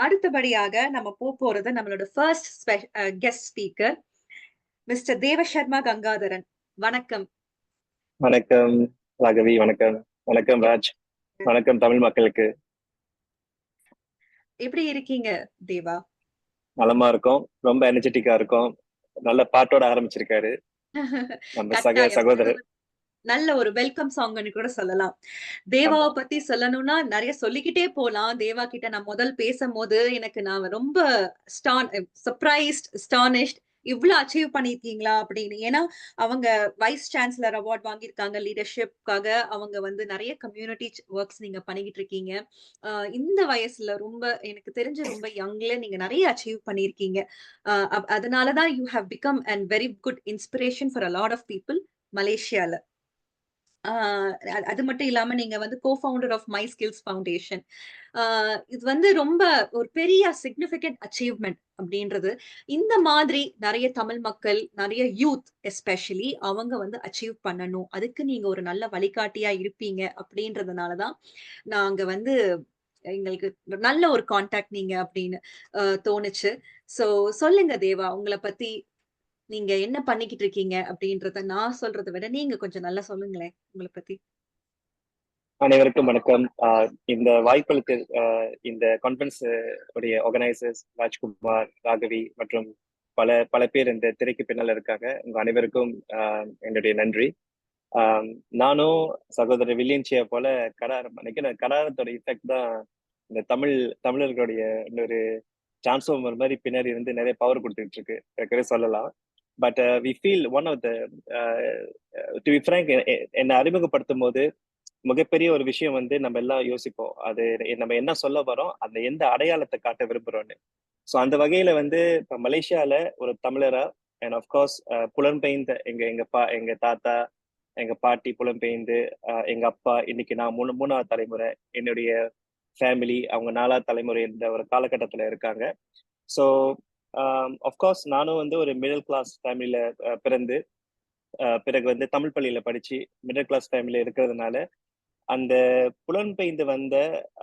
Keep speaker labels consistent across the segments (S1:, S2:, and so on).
S1: அடுத்தபடியாக நம்ம போறது நம்மளோட first guest speaker mister Devasharma Gangadharan. வணக்கம்.
S2: வணக்கம் ராகவி. வணக்கம். வணக்கம் ராஜ். வணக்கம் தமிழ் மக்களுக்கு.
S1: எப்படி இருக்கீங்க தேவா?
S2: நலமா இருக்கும். ரொம்ப எனர்ஜெட்டிக்கா இருக்கும். நல்ல பாட்டோட ஆரம்பிச்சிருக்காரு நம்ம சகோதரர்.
S1: நல்ல ஒரு வெல்கம் சாங்னு கூட சொல்லலாம். தேவாவை பத்தி சொல்லணும்னா நிறைய சொல்லிக்கிட்டே போலாம். தேவா கிட்ட நான் முதல் பேசும்போது நான் ரொம்ப சர்ப்ரைஸ்ட், அஸ்டானிஷ்ட். இவ்ளோ அச்சீவ் பண்ணிருக்கீங்களா அப்படின்னு. ஏன்னா அவங்க வைஸ் சான்சலர் அவார்ட் வாங்கியிருக்காங்க லீடர்ஷிப்காக. அவங்க நிறைய கம்யூனிட்டி ஒர்க்ஸ் நீங்க பண்ணிக்கிட்டு இருக்கீங்க. இந்த வயசுல எனக்கு தெரிஞ்சு ரொம்ப யங்ல நீங்க நிறைய அச்சீவ் பண்ணியிருக்கீங்க. அதனாலதான் you have become and very good inspiration for a lot of people மலேசியால. அது மட்டும் இல்லாம நீங்க co-founder of my skills foundation. இது ரொம்ப ஒரு பெரிய சிக்னிஃபிகன்ட் அச்சீவ்மென்ட் அப்படின்றது. இந்த மாதிரி நிறைய தமிழ் மக்கள், நிறைய யூத் எஸ்பெஷலி அவங்க அச்சீவ் பண்ணணும். அதுக்கு நீங்க ஒரு நல்ல வழிகாட்டியா இருப்பீங்க அப்படின்றதுனாலதான் நாங்க எங்களுக்கு நல்ல ஒரு கான்டாக்ட் நீங்க அப்படின்னு தோணுச்சு. சோ சொல்லுங்க தேவா, உங்கள பத்தி நீங்க என்ன பண்ணிக்கிட்டு இருக்கீங்க அப்படின்றத நான் சொல்றதை விட நீங்க கொஞ்சம் நல்லா சொல்லுங்களேன் உங்களை பத்தி.
S2: அனைவருக்கும் வணக்கம். இந்த வாய்ப்புகளுக்கு இந்த கான்ஃபரன்ஸ் உடைய ஆர்கனைசர்ஸ் ராஜ்குமார், ராகவி மற்றும் பல பல பேர் இந்த திரைக்கு பின்னால் இருக்காங்க. உங்க அனைவருக்கும் என்னுடைய நன்றி. நானும் சகோதரர் வில்லியன்சியா போல கடாரத்தோட இஃபெக்ட் தான் இந்த தமிழர்களுடைய இன்னொரு டிரான்ஸ்ஃபார்மர் மாதிரி பின்னாடி இருந்து நிறைய பவர் கொடுத்துட்டு இருக்கு சொல்லலாம். But we feel one of the to be frank, என்னை அறிமுகப்படுத்தும் போது மிகப்பெரிய ஒரு விஷயம் நம்ம எல்லாம் யோசிப்போம். அது நம்ம என்ன சொல்ல வரோம், அந்த எந்த அடையாளத்தை காட்ட விரும்புறோம்னு. ஸோ அந்த வகையில இப்ப மலேசியால ஒரு தமிழரா அண்ட் ஆஃப்கோர்ஸ் புலம்பெயர்ந்த எங்க தாத்தா, எங்க பாட்டி புலம்பெயர்ந்து, எங்க அப்பா, இன்னைக்கு நான் மூணாவது தலைமுறை, என்னுடைய ஃபேமிலி அவங்க 4வது தலைமுறை இந்த ஒரு காலகட்டத்துல இருக்காங்க. ஸோ ஆஃப்கோர்ஸ் நானும் ஒரு மிடில் கிளாஸ் ஃபேமிலியில பிறந்து பிறகு தமிழ் பள்ளியில படிச்சு மிடில் கிளாஸ் ஃபேமிலியில இருக்கிறதுனால அந்த புலம்பெயர்ந்து வந்த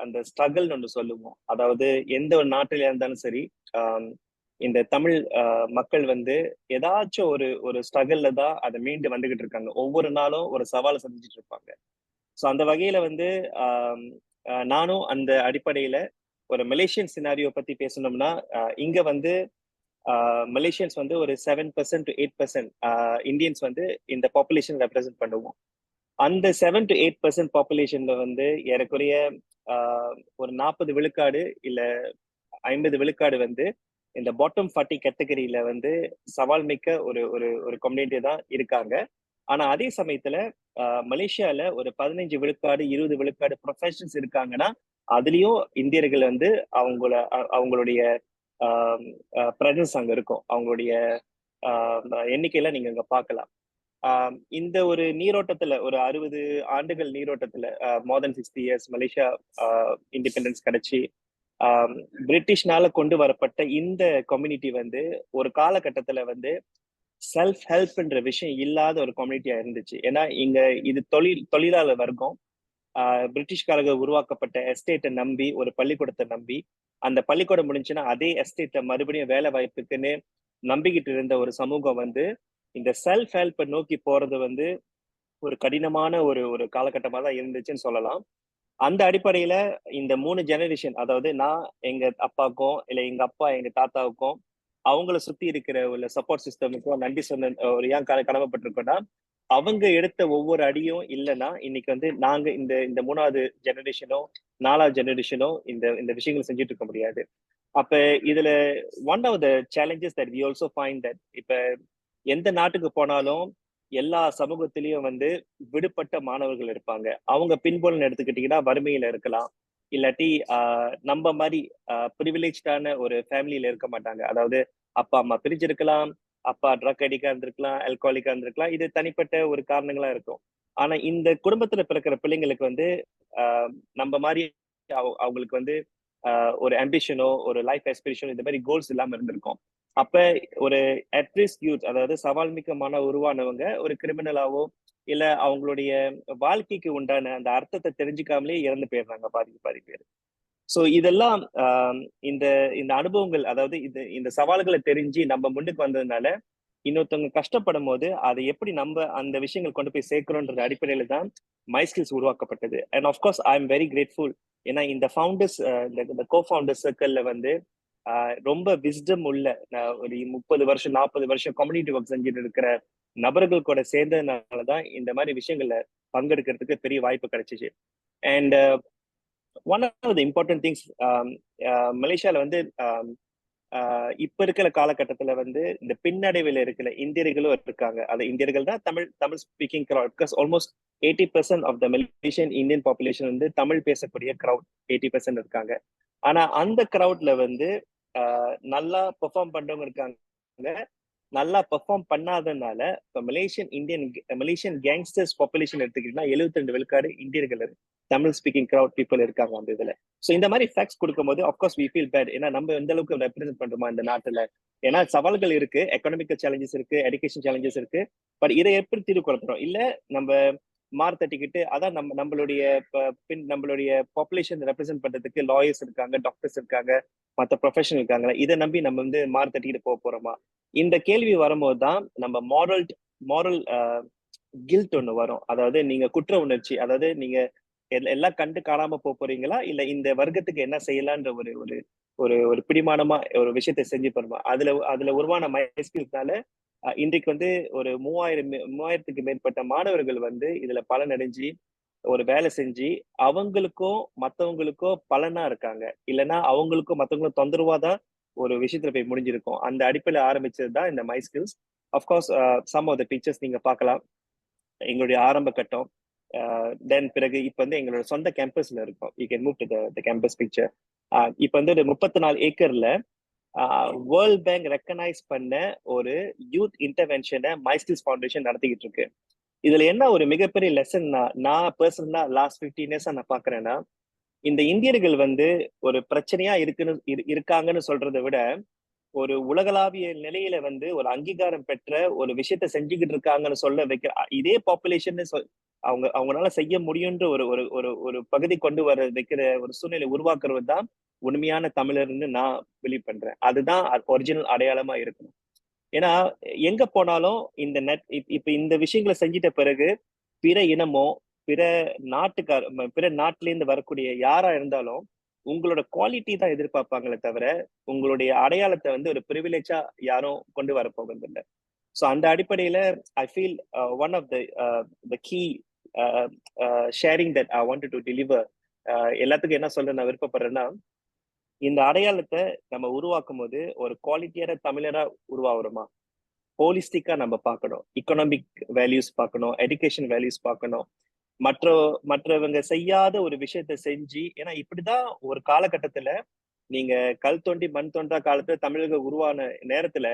S2: அந்த ஸ்ட்ரகிள் ஒன்று சொல்லுவோம். அதாவது எந்த ஒரு நாட்டில இருந்தாலும் சரி, இந்த தமிழ் மக்கள் ஏதாச்சும் ஒரு ஸ்ட்ரகிள்ல தான் அதை மீண்டு வந்துகிட்டு இருக்காங்க. ஒவ்வொரு நாளும் ஒரு சவாலை சந்திச்சுட்டு இருப்பாங்க. ஸோ அந்த வகையில நானும் அந்த அடிப்படையில ஒரு மலேசியன் சினாரியோ பத்தி பேசணும்னா, இங்க மலேசியன்ஸ் ஒரு 7% to 8% இந்தியன்ஸ் இந்த பாப்புலேஷன் ரெப்ரசென்ட் பண்ணுவோம். அந்த 7 to 8% பாப்புலேஷன்ல ஏறக்குறைய ஒரு 40 விழுக்காடு இல்ல 50 விழுக்காடு இந்த பாட்டம் 40 கேட்டகரியில சவால் மிக்க ஒரு ஒரு ஒரு கம்யூனிட்டி தான் இருக்காங்க. ஆனா அதே சமயத்துல மலேசியால ஒரு 15 விழுக்காடு 20 விழுக்காடு ப்ரொஃபஷனல்ஸ் இருக்காங்கன்னா, அதுலயும் இந்தியர்கள் அவங்களுடைய பிரசன்ஸ் அங்க இருக்கும். அவங்களுடைய எண்ணிக்கையில நீங்க அங்க பார்க்கலாம். இந்த ஒரு நீரோட்டத்துல ஒரு 60 ஆண்டுகள் நீரோட்டத்துல மோர் தென் 60 இயர்ஸ் மலேசியா இண்டிபெண்டன்ஸ் கிடைச்சி பிரிட்டிஷ்னால கொண்டு வரப்பட்ட இந்த கம்யூனிட்டி ஒரு காலகட்டத்துல செல்ஃப் ஹெல்ப்ன்ற விஷயம் இல்லாத ஒரு கம்யூனிட்டியா இருந்துச்சு. ஏன்னா இங்க இது தொழிலாளர் வர்க்கம் பிரிட்டிஷ்காரர்கள் உருவாக்கப்பட்ட எஸ்டேட்டை நம்பி, ஒரு பள்ளிக்கூடத்தை நம்பி, அந்த பள்ளிக்கூடம் முடிஞ்சுன்னா அதே எஸ்டேட்டை மறுபடியும் வேலை வாய்ப்புக்குன்னு நம்பிக்கிட்டு இருந்த ஒரு சமூகம் இந்த செல்ஃப் ஹெல்ப்பை நோக்கி போறது ஒரு கடினமான ஒரு ஒரு காலகட்டமா தான் இருந்துச்சுன்னு சொல்லலாம். அந்த அடிப்படையில இந்த 3 ஜெனரேஷன், அதாவது நான் எங்க அப்பாவுக்கும் இல்ல எங்க அப்பா எங்க தாத்தாவுக்கும் அவங்கள சுத்தி இருக்கிற ஒரு சப்போர்ட் சிஸ்டமுக்கும் நன்றி சொன்ன ஒரு ஏன் கடமைப்பட்டிருக்கோம்னா, அவங்க எடுத்த ஒவ்வொரு அடியும் இல்லைன்னா இன்னைக்கு நாங்க இந்த இந்த 3வது ஜெனரேஷனோ 4வது ஜெனரேஷனோ இந்த இந்த விஷயங்களை செஞ்சுட்டு இருக்க முடியாது. அப்ப இதுல one of the challenges that we also find that இப்ப எந்த நாட்டுக்கு போனாலும் எல்லா சமூகத்திலயும் விடுபட்ட மாணவர்கள் இருப்பாங்க. அவங்க பின்புலம் எடுத்துக்கிட்டீங்கன்னா வறுமையில இருக்கலாம், இல்லாட்டி நம்ம மாதிரி ப்ரிவிலேஜ்டான ஒரு ஃபேமிலியில இருக்க மாட்டாங்க. அதாவது அப்பா அம்மா பிரிஞ்சிருக்கலாம், அப்பா ட்ரக் அடிக்கா இருந்திருக்கலாம், ஆல்கஹாலிக்கா இருந்திருக்கலாம். இது தனிப்பட்ட ஒரு காரணங்களா இருக்கும். ஆனா இந்த குடும்பத்துல பிறக்கிற பிள்ளைங்களுக்கு நம்ம மாதிரி அவங்களுக்கு ஒரு ஆம்பிஷனோ ஒரு லைஃப் எக்ஸ்பிரஷனோ இந்த மாதிரி கோல்ஸ் இல்லாம இருந்திருக்கும். அப்ப ஒரு அட்ரிஸ்க் யூத், அதாவது சவால் மிக்க உருவானவங்க ஒரு கிரிமினலாவோ இல்ல அவங்களுடைய வாழ்க்கைக்கு உண்டான அந்த அர்த்தத்தை தெரிஞ்சுக்காமலே இறந்து போயிடுறாங்க பாதி பேர். ஸோ இதெல்லாம் இந்த இந்த அனுபவங்கள், அதாவது இந்த சவால்களை தெரிஞ்சு நம்ம முன்னுக்கு வந்ததுனால இன்னொருத்தவங்க கஷ்டப்படும் போது அதை எப்படி நம்ம அந்த விஷயங்கள் கொண்டு போய் சேர்க்கிறோன்ற அடிப்படையில தான் மை ஸ்கில்ஸ் உருவாக்கப்பட்டது. And of course I am very grateful. ஏன்னா இந்த ஃபவுண்டர்ஸ், இந்த கோ ஃபவுண்டர்ஸ் சர்க்கிள்ல வந்து ரொம்ப விஸ்டம் உள்ள ஒரு 30 வருஷம் 40 வருஷம் கம்யூனிட்டி ஒர்க் செஞ்சுட்டு இருக்கிற நபர்கள் கூட சேர்ந்ததுனாலதான் இந்த மாதிரி விஷயங்கள்ல பங்கெடுக்கிறதுக்கு பெரிய வாய்ப்பு கிடைச்சிச்சு. And one of the important things, மலேசியால வந்து இப்ப இருக்கிற காலகட்டத்துல வந்து இந்த பின்னடைவில் இருக்கிற இந்தியர்களும் இருக்காங்க. அது இந்தியர்கள் தான் Tamil speaking crowd. Because almost 80% of the Malaysian Indian population வந்து தமிழ் பேசக்கூடிய கிரௌட் 80% இருக்காங்க. ஆனா அந்த கிரௌட்ல வந்து நல்லா பெர்ஃபார்ம் பண்றவங்க இருக்காங்க, நல்லா பெர்ஃபார்ம் பண்ணாதனால இப்ப மலேசியன் கேங்ஸ்டர்ஸ் பாப்புலேஷன் எடுத்துக்கிட்டீங்கன்னா 72 விழுக்காடு இந்தியர்கள் தமிழ் ஸ்பீக்கிங் கிரௌட் பீப்புள் இருக்காங்க அந்த இதுல. சோ இந்த மாதிரி ஃபேக்ட்ஸ் கொடுக்கும்போது ஆஃப்கோர்ஸ் வி ஃபீல் பேட். ஏன்னா நம்ம எந்த அளவுக்கு ரெப்ரசென்ட் பண்றோமா இந்த நாட்டுல. ஏன்னா சவால்கள் இருக்கு, எக்கனாமிக்கல் சேலஞ்சஸ் இருக்கு, எஜுகேஷன் சேலஞ்சஸ் இருக்கு. பட் இதை எப்படி தீர்வு கொடுத்துறோம்? இல்ல நம்ம தட்டிக்கிட்டு அதான் நம்மளுடைய பாப்புலேஷன் ரெப்ரசென்ட் பண்றதுக்கு லாயர்ஸ் இருக்காங்க, டாக்டர்ஸ் இருக்காங்க, மற்ற ப்ரொஃபஷனல் இருக்காங்க, இதை நம்பி நம்ம வந்து தட்டிக்கிட்டு போக போறோமா? இந்த கேள்வி வரும்போது தான் நம்ம மாரல் கில்ட் ஒண்ணு வரும். அதாவது நீங்க குற்ற உணர்ச்சி, அதாவது நீங்க எல்லாம் கண்டு காணாம போறீங்களா, இல்ல இந்த வர்க்கத்துக்கு என்ன செய்யலான்ற ஒரு ஒரு ஒரு ஒரு பிடிமானமா ஒரு விஷயத்தை செஞ்சு போறோமா? அதுல உருவான மைஸ்கில்ஸ்னால இன்றைக்கு வந்து ஒரு 3000க்கு மேற்பட்ட மாணவர்கள் வந்து இதுல பலனடைஞ்சு ஒரு வேலை செஞ்சு அவங்களுக்கும் மத்தவங்களுக்கும் பலனா இருக்காங்க. இல்லைன்னா அவங்களுக்கும் மத்தவங்களுக்கும் தொந்தரவாதான் ஒரு விஷயத்துல போய் முடிஞ்சிருக்கும். அந்த அடிப்படையில ஆரம்பிச்சது தான் இந்த my skills. Of course some of the pictures நீங்க பார்க்கலாம். எங்களுடைய ஆரம்ப கட்டம். தென் பிறகு இப்ப வந்து எங்களோட சொந்த கேம்பஸ்ல இருக்கோம். You can move to the campus picture. இப்ப வந்து ஒரு 34 ஏக்கர்ல வேர்ல்ட் பேங்க் ரெக்கனைஸ் பண்ண ஒரு யூத் இன்டர்வென்ஷனை மை ஸ்கில்ஸ் ஃபவுண்டேஷன் நடத்திக்கிட்டு இருக்கு. இதுல என்ன ஒரு மிகப்பெரிய லெசன் நான் பர்சனலா லாஸ்ட் 15 இயர்ஸா நான் பாக்குறேன்னா, இந்த இந்தியர்கள் வந்து ஒரு பிரச்சனையா இருக்காங்கன்னு சொல்றதை விட ஒரு உலகளாவிய நிலையில வந்து ஒரு அங்கீகாரம் பெற்ற ஒரு விஷயத்த செஞ்சுக்கிட்டு இருக்காங்கன்னு சொல்ல வைக்க இதே பாப்புலேஷன் அவங்களால செய்ய முடியும்ன்ற ஒரு ஒரு ஒரு ஒரு பகுதி கொண்டு வர வைக்கிற ஒரு சூழ்நிலை உருவாக்குறது தான் உண்மையான தமிழர்னு நான் பிலீவ் பண்றேன். அதுதான் ஒரிஜினல் அடையாளமா இருக்கணும். ஏன்னா எங்க போனாலும் இந்த இப்ப இந்த விஷயங்களை செஞ்சிட்ட பிறகு பிற இனமோ பிற பிற நாட்டில இருந்து வரக்கூடிய யாரா இருந்தாலும் உங்களோட குவாலிட்டி தான் எதிர்பார்ப்பாங்களே தவிர உங்களுடைய அடையாளத்தை வந்து ஒரு பிரிவிலேஜா யாரும் கொண்டு வர போகிறது இல்லை. ஸோ அந்த அடிப்படையில I feel one of the key sharing that I wanted to deliver. எல்லாத்துக்கும் என்ன சொல்ல நான் விருப்பப்படுறேன்னா, இந்த அடையாளத்தை நம்ம உருவாக்கும் போது ஒரு குவாலிட்டியான தமிழரா உருவாகிறோமா, ஹோலிஸ்டிக்கா நம்ம பார்க்கணும். எக்கனாமிக் வேல்யூஸ் பார்க்கணும், எஜுகேஷன் வேல்யூஸ் பார்க்கணும். மற்றவங்க செய்யாத ஒரு விஷயத்த செஞ்சு, ஏன்னா இப்படிதான் ஒரு காலகட்டத்துல நீங்க கல் தோண்டி மண் தோன்றா காலத்துல தமிழர்கள் உருவான நேரத்துல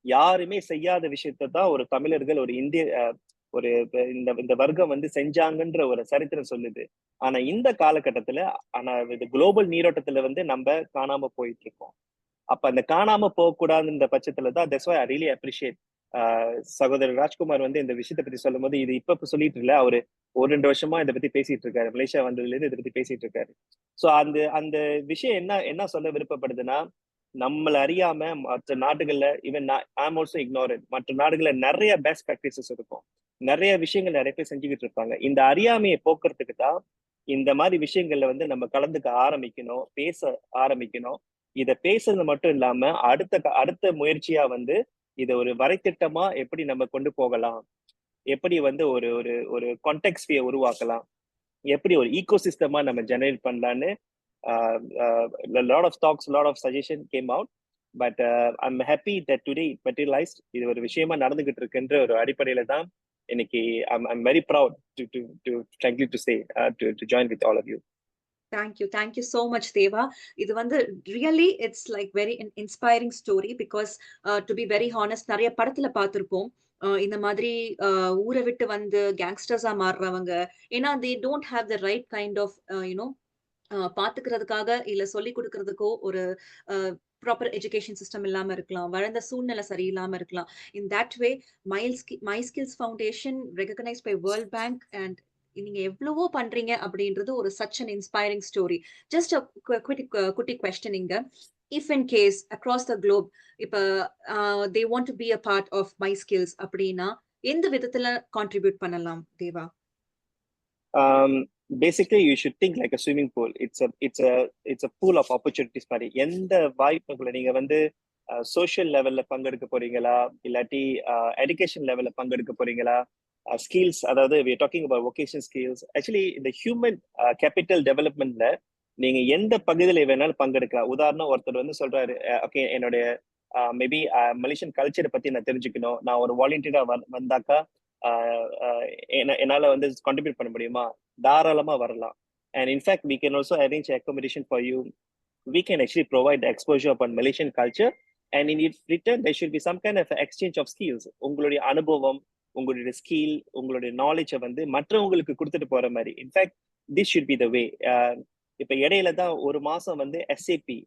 S2: யாருமே செய்யாத விஷயத்த தான் ஒரு தமிழர்கள் ஒரு இந்திய ஒரு இந்த வர்க்கம் வந்து செஞ்சாங்கன்ற ஒரு சரித்திரம் சொல்லுது. ஆனா இந்த காலகட்டத்துல இது குளோபல் நீரோட்டத்துல வந்து நம்ம காணாம போயிட்டு இருக்கோம். அப்ப அந்த காணாம போகக்கூடாதுன்ற பட்சத்துலதான் that's why I really appreciate சகோதரர் ராஜ்குமார் வந்து இந்த விஷயத்தை பத்தி சொல்லும் போது, இது இப்ப சொல்லிட்டு இல்ல, அவரு 1-2 வருஷமா இதை பத்தி பேசிட்டு இருக்காரு. மலேசியா வந்ததுல இருந்து இதை பத்தி பேசிட்டு இருக்காரு. சோ அந்த விஷயம் என்ன சொல்ல விருப்பப்படுதுன்னா, நம்மள அறியாம மற்ற நாடுகள்ல ஈவன் ஐம் ஆல்சோ இக்னோரன்ட், மற்ற நாடுகள்ல நிறைய பெஸ்ட் ப்ராக்டிசஸ் இருக்கும், நிறைய விஷயங்கள் நிறைய பேர் செஞ்சுக்கிட்டு இருப்பாங்க. இந்த அறியாமையை போக்குறதுக்கு தான் இந்த மாதிரி விஷயங்கள்ல வந்து நம்ம கலந்துக்க ஆரம்பிக்கணும், பேச ஆரம்பிக்கணும். இதை பேசுறது மட்டும் இல்லாம அடுத்த முயற்சியா வந்து இதை ஒரு வரைத்திட்டமா எப்படி நம்ம கொண்டு போகலாம், எப்படி வந்து ஒரு ஒரு ஒரு கான்டெக்ஸ்டியை உருவாக்கலாம், எப்படி ஒரு ஈகோ சிஸ்டமா நம்ம ஜெனரேட் பண்ணலான்னு lot of talks, lot of suggestion came out, but I'm happy that today it materialized. இது ஒரு விஷயமா நடந்துகிட்டு இருக்குன்ற ஒரு அடிப்படையில தான் இன்னைக்கு I'm very proud to frankly to say to join with all of you.
S1: Thank you so much, Deva. இது வந்து really it's like very inspiring story because to be very honest, நிறைய படத்துல பார்த்திருப்போம் இந்த மாதிரி ஊரை விட்டு வந்து கேங்ஸ்டர்ஸா மாறுறவங்க. ஏன்னா they don't have the right kind of பாத்துக்கிறதுக்காக இல்ல சொல்லி கொடுக்கறதுக்கோ ஒரு ப்ராப்பர் எஜுகேஷன் சிஸ்டம் இல்லாம இருக்கலாம், வளர்ந்த சூழ்நிலை சரியில்லாம இருக்கலாம். In that way my skills foundation recognised by World Bank and நீங்க எவ்வளவோ பண்றீங்க அப்படின்றது ஒரு such an inspiring story. Just a குட்டி கொஸ்டின் இங்க. If in case across the globe இப்ப they want to be a part of my skills அப்படின்னா எந்த விதத்துல கான்ட்ரிபியூட் பண்ணலாம் தேவா?
S2: Basically you should think like a swimming pool. It's a pool of opportunities மாதிரி. எந்த வாய்ப்புகளை நீங்க வந்து சோஷியல் லெவல்ல பங்கெடுக்க போறீங்களா, இல்லாட்டி எடுகேஷன் லெவல்ல பங்கெடுக்க போறீங்களா, ஸ்கில்ஸ், அதாவது we are talking about vocation skills. Actually இந்த ஹியூமன் கேபிட்டல் டெவலப்மெண்ட்ல நீங்க எந்த பகுதியில வேணாலும் பங்கெடுக்கலாம். உதாரணம், ஒருத்தர் வந்து சொல்றாரு, ஓகே என்னுடைய மேபி மலேசியன் கல்ச்சரை பத்தி நான் தெரிஞ்சுக்கணும், நான் ஒரு வாலண்டியரா வந்தாக்கா என்னால வந்து கான்ட்ரிபியூட் பண்ண முடியுமா, தாராளமா வரலாம். And in fact we can also arrange accommodation for you. We can actually provide the exposure upon Malaysian culture, and in return there should be some kind of exchange of skills. உங்களுடைய அனுபவம், உங்களுடைய skill, உங்களுடைய நாலேஜை வந்து மற்றவங்களுக்கு கொடுத்துட்டு போற மாதிரி. In fact this should be the வே. இப்ப இடையில தான் ஒரு மாசம் வந்து எஸ்ஏபி,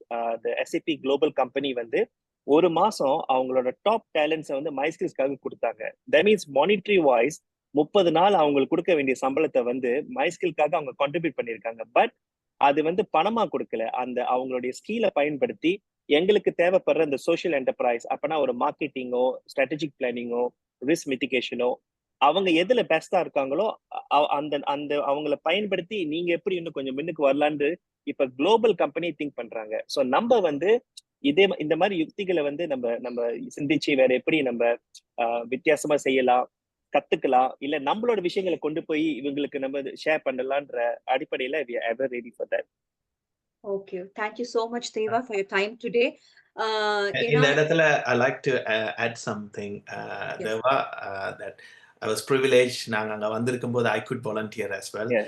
S2: எஸ்ஏபி குளோபல் கம்பெனி வந்து ஒரு மாசம் அவங்களோட டாப் டேலண்ட்ஸை வந்து மைஸ்கில்ஸ்க்காக கொடுத்தாங்க. தட் மீன்ஸ் மானிட்டரி வாய்ஸ் 30 நாள் அவங்களுக்கு கொடுக்க வேண்டிய சம்பளத்தை வந்து மைஸ்கில்காக அவங்க கான்ட்ரிபியூட் பண்ணியிருக்காங்க. பட் அது வந்து பணமா கொடுக்கல, அந்த அவங்களுடைய ஸ்கிலை பயன்படுத்தி எங்களுக்கு தேவைப்படுற இந்த சோஷியல் என்டர்பிரைஸ், அப்பனா ஒரு மார்க்கெட்டிங்கோ, ஸ்ட்ராட்டஜிக் பிளானிங்கோ, ரிஸ்க் மிட்டிகேஷனோ, அவங்க எதுல பெஸ்டா இருக்காங்களோ அந்த அந்த அவங்கள பயன்படுத்தி நீங்க எப்படி இன்னும் கொஞ்சம் முன்னுக்கு வரலான்னு இப்ப குளோபல் கம்பெனி திங்க் பண்றாங்க. ஸோ நம்ம வந்து இந்த மாதிரி யுக்திகளை வந்து நம்ம நம்ம சிந்திச்சு வேற எப்படி நம்ம வித்தியாசமா செய்யலாம், கத்துக்கலாம், இல்ல நம்மளோட விஷயங்களை கொண்டு போய் இவங்களுக்கு நம்ம ஷேர் பண்ணலாம்ன்ற அடிப்படையில we are ever ready for that.
S1: Okay, thank you so much Deva for your time today.
S3: இந்த இடத்துல I like to add something,
S1: Yes.
S3: Deva, that I was privileged. நாங்க அங்க வந்திருக்கும் போது I could volunteer as well.
S2: Yeah.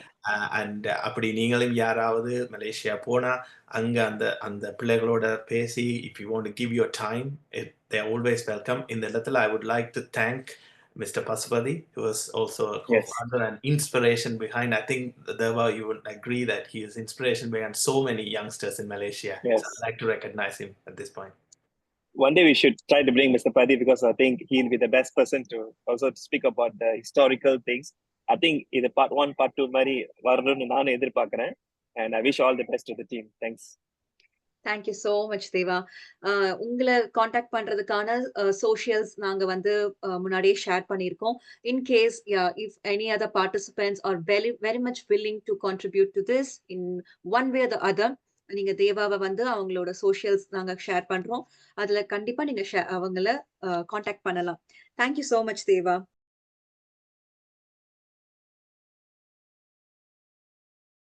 S3: And அப்படி நீங்களும் யாராவது Malaysia போனா அங்க அந்த அந்த பிள்ளைகளோட பேசி, if you want to give your time, they're always welcome. இந்த இடத்துல I would like to thank Mr. Pasupathy, who was also a co-founder and inspiration behind. I think Deva, you would agree that he is inspiration behind so many youngsters in Malaysia.
S2: Yes.
S3: So I'd like to recognize him at this point.
S2: One day we should try to bring Mr. Padi, because I think he'll be the best person to also speak about the historical things. I think இது part 1 part 2 மாதிரி வரணும்னு நான் எதிர்பார்க்கிறேன். And I wish all the best to the team. Thanks.
S1: Thank you so much Deva. உங்களை contact பண்றதுக்கான socials நாங்க வந்து முன்னாடியே ஷேர் பண்ணியிருக்கோம். In case if any other participants are very much willing to contribute to this in one way or the other, நீங்க தேவாவை வந்து அவங்களோட socials நாங்க ஷேர் பண்றோம். அதுல கண்டிப்பா நீங்க அவங்கள காண்டாக்ட் பண்ணலாம். Thank you so much Deva.